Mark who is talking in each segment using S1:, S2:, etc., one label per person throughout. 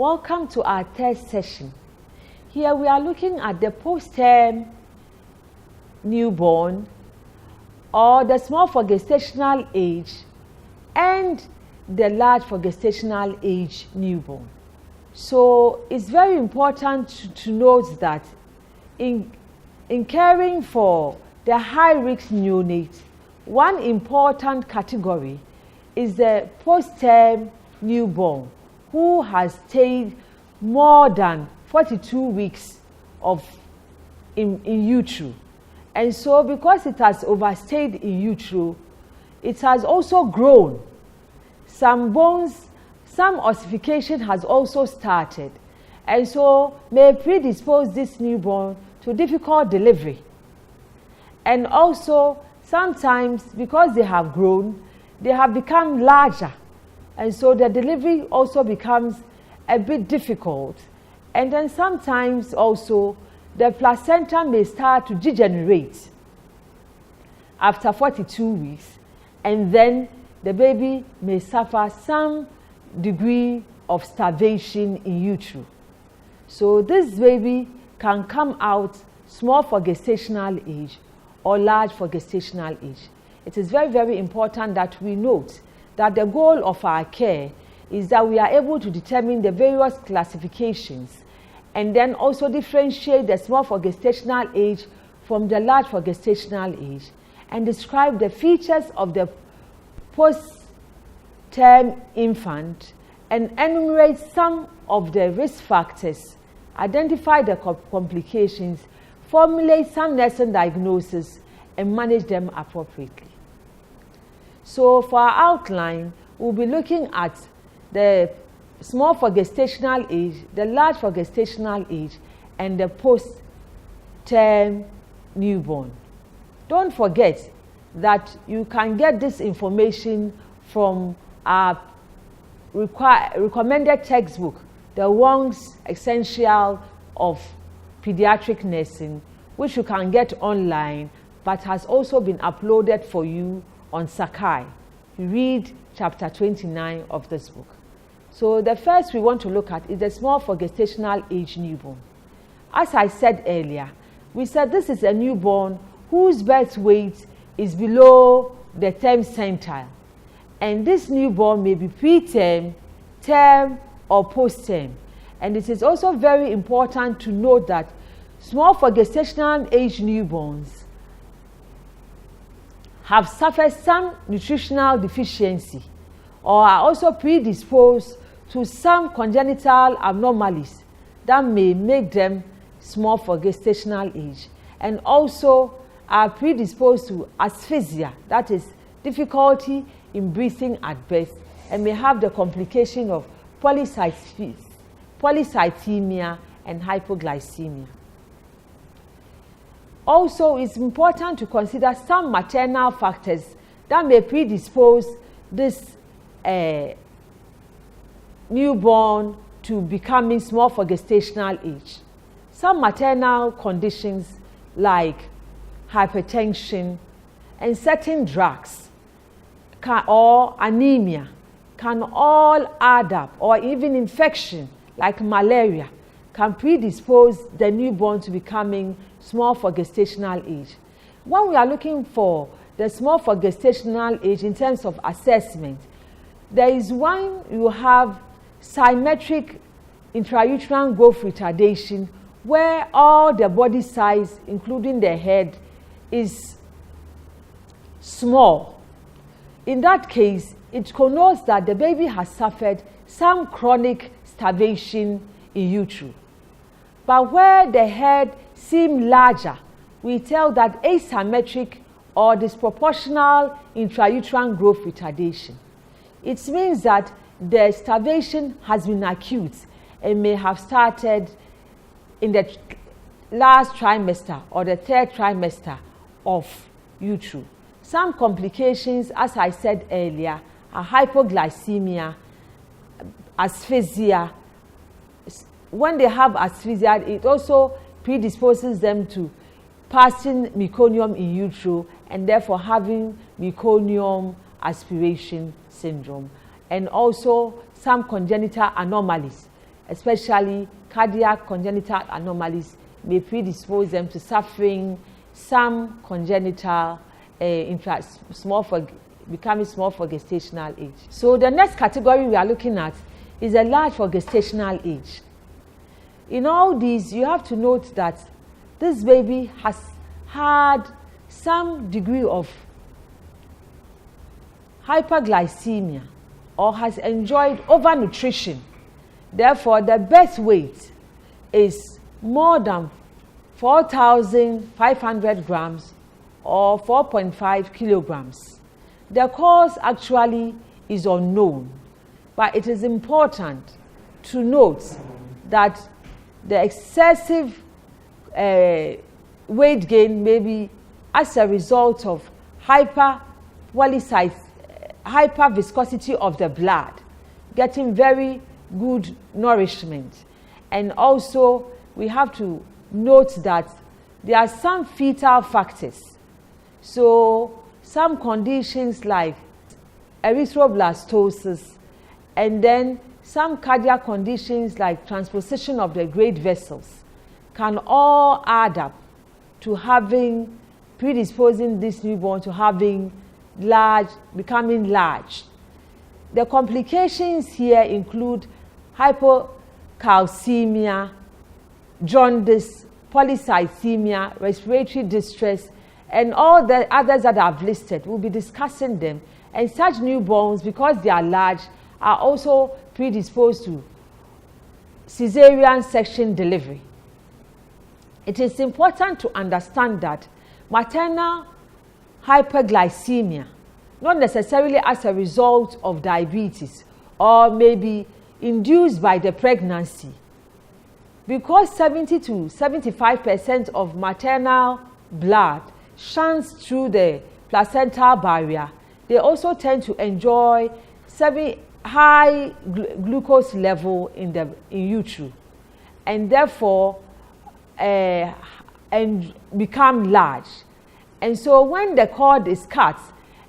S1: Welcome to our third session. Here we are looking at the post-term newborn, or the small for gestational age, and the large for gestational age newborn. So it's very important to note that in caring for the high-risk neonate, one important category is the post-term newborn who has stayed more than 42 weeks in utero. And so because it has overstayed in utero, it has also grown. Some bones, some ossification has also started, and so may predispose this newborn to difficult delivery. And also sometimes because they have grown, they have become larger, and so the delivery also becomes a bit difficult. And then sometimes also the placenta may start to degenerate after 42 weeks, and then the baby may suffer some degree of starvation in utero. So this baby can come out small for gestational age or large for gestational age. It is very, very important that we note that the goal of our care is that we are able to determine the various classifications and then also differentiate the small for gestational age from the large for gestational age, and describe the features of the post-term infant and enumerate some of the risk factors, identify the complications, formulate some nursing diagnosis, and manage them appropriately. So for our outline, we'll be looking at the small for gestational age, the large for gestational age, and the post-term newborn. Don't forget that you can get this information from our recommended textbook, the Wong's Essential of Pediatric Nursing, which you can get online, but has also been uploaded for you on Sakai. You read chapter 29 of this book. So the first we want to look at is the small for gestational age newborn. As I said earlier, we said this is a newborn whose birth weight is below the term centile. And this newborn may be preterm, term, or post-term. And it is also very important to note that small for gestational age newborns have suffered some nutritional deficiency or are also predisposed to some congenital abnormalities that may make them small for gestational age, and also are predisposed to asphyxia, that is difficulty in breathing at birth, and may have the complication of polycythemia and hypoglycemia. Also, it's important to consider some maternal factors that may predispose this newborn to becoming small for gestational age. Some maternal conditions like hypertension and certain drugs or anemia can all add up, or even infection like malaria can predispose the newborn to becoming small for gestational age. When we are looking for the small for gestational age in terms of assessment, there is one, you have symmetric intrauterine growth retardation, where all the body size, including the head, is small. In that case, it connotes that the baby has suffered some chronic starvation in utero. But where the head seems larger, we tell that asymmetric or disproportional intrauterine growth retardation. It means that the starvation has been acute and may have started in the last trimester or the third trimester of utero. Some complications, as I said earlier, are hypoglycemia, asphyxia. When they have asphyxia, it also predisposes them to passing meconium in utero and therefore having meconium aspiration syndrome, and also some congenital anomalies especially cardiac congenital anomalies, may predispose them to suffering some congenital becoming small for gestational age. So the next category we are looking at is a large for gestational age. In all these, you have to note that this baby has had some degree of hyperglycemia or has enjoyed overnutrition. Therefore, the birth weight is more than 4,500 grams or 4.5 kilograms. The cause actually is unknown, but it is important to note that the excessive weight gain may be as a result of hyperviscosity of the blood, getting very good nourishment. And also we have to note that there are some fetal factors. So some conditions like erythroblastosis, and then some cardiac conditions like transposition of the great vessels can all add up to predisposing this newborn to becoming large. The complications here include hypocalcemia, jaundice, polycythemia, respiratory distress, and all the others that I've listed. We'll be discussing them. And such newborns, because they are large, are also predisposed to cesarean section delivery. It is important to understand that maternal hyperglycemia, not necessarily as a result of diabetes or maybe induced by the pregnancy, because 70 to 75% of maternal blood shuns through the placental barrier, they also tend to enjoy high glucose level in utero, and therefore and become large. And so when the cord is cut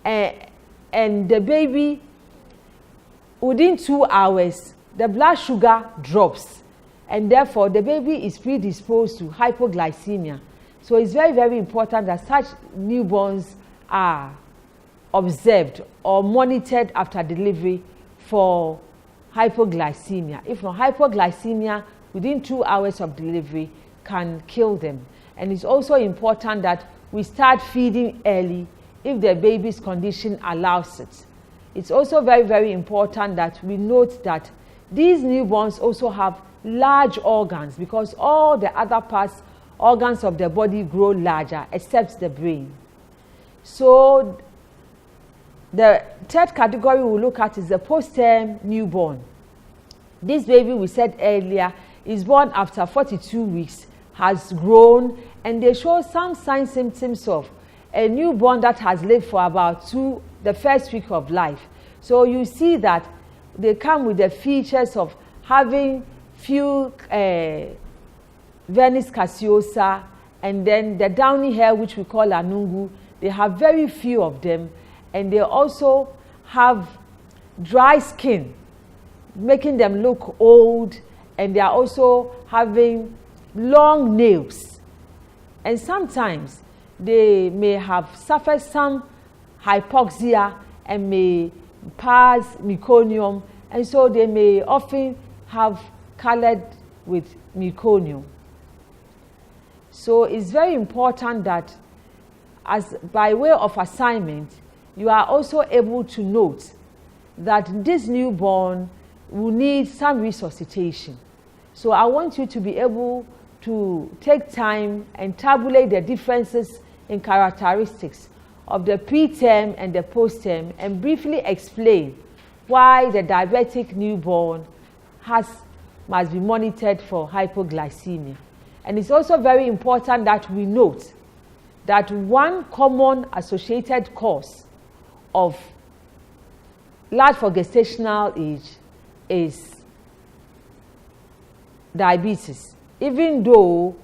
S1: and the baby, within 2 hours, the blood sugar drops, and therefore the baby is predisposed to hypoglycemia. So it's very, very important that such newborns are observed or monitored after delivery for hypoglycemia. If not, hypoglycemia within 2 hours of delivery can kill them. And it's also important that we start feeding early if the baby's condition allows it. It's also very, very important that we note that these newborns also have large organs, because all the other organs of the body grow larger except the brain. So the third category we'll look at is the post-term newborn. This baby, we said earlier, is born after 42 weeks, has grown, and they show some signs, symptoms of a newborn that has lived for about the first week of life. So you see that they come with the features of having few Venus caseosa, and then the downy hair, which we call anungu. They have very few of them, and they also have dry skin, making them look old, and they are also having long nails. And sometimes they may have suffered some hypoxia and may pass meconium, and so they may often have colored with meconium. So it's very important that, as by way of assignment, you are also able to note that this newborn will need some resuscitation. So I want you to be able to take time and tabulate the differences in characteristics of the preterm and the postterm, and briefly explain why the diabetic newborn must be monitored for hypoglycemia. And it's also very important that we note that one common associated cause of large for gestational age is diabetes, even though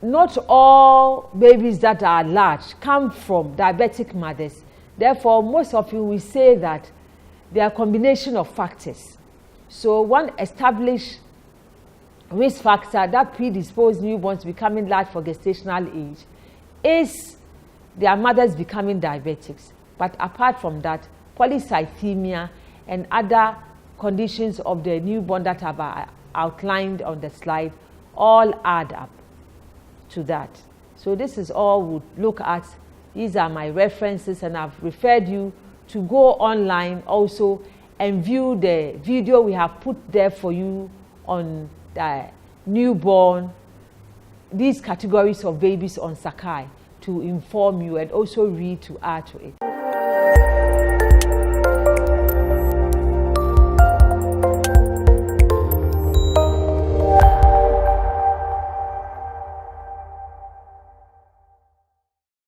S1: not all babies that are large come from diabetic mothers. Therefore, most of you will say that they are a combination of factors. So one established risk factor that predisposes newborns becoming large for gestational age is their mothers becoming diabetics. But apart from that, polycythemia and other conditions of the newborn that have outlined on the slide all add up to that. So this is all we'll look at. These are my references, and I've referred you to go online also and view the video we have put there for you on the newborn, these categories of babies on Sakai, to inform you and also read to add to it.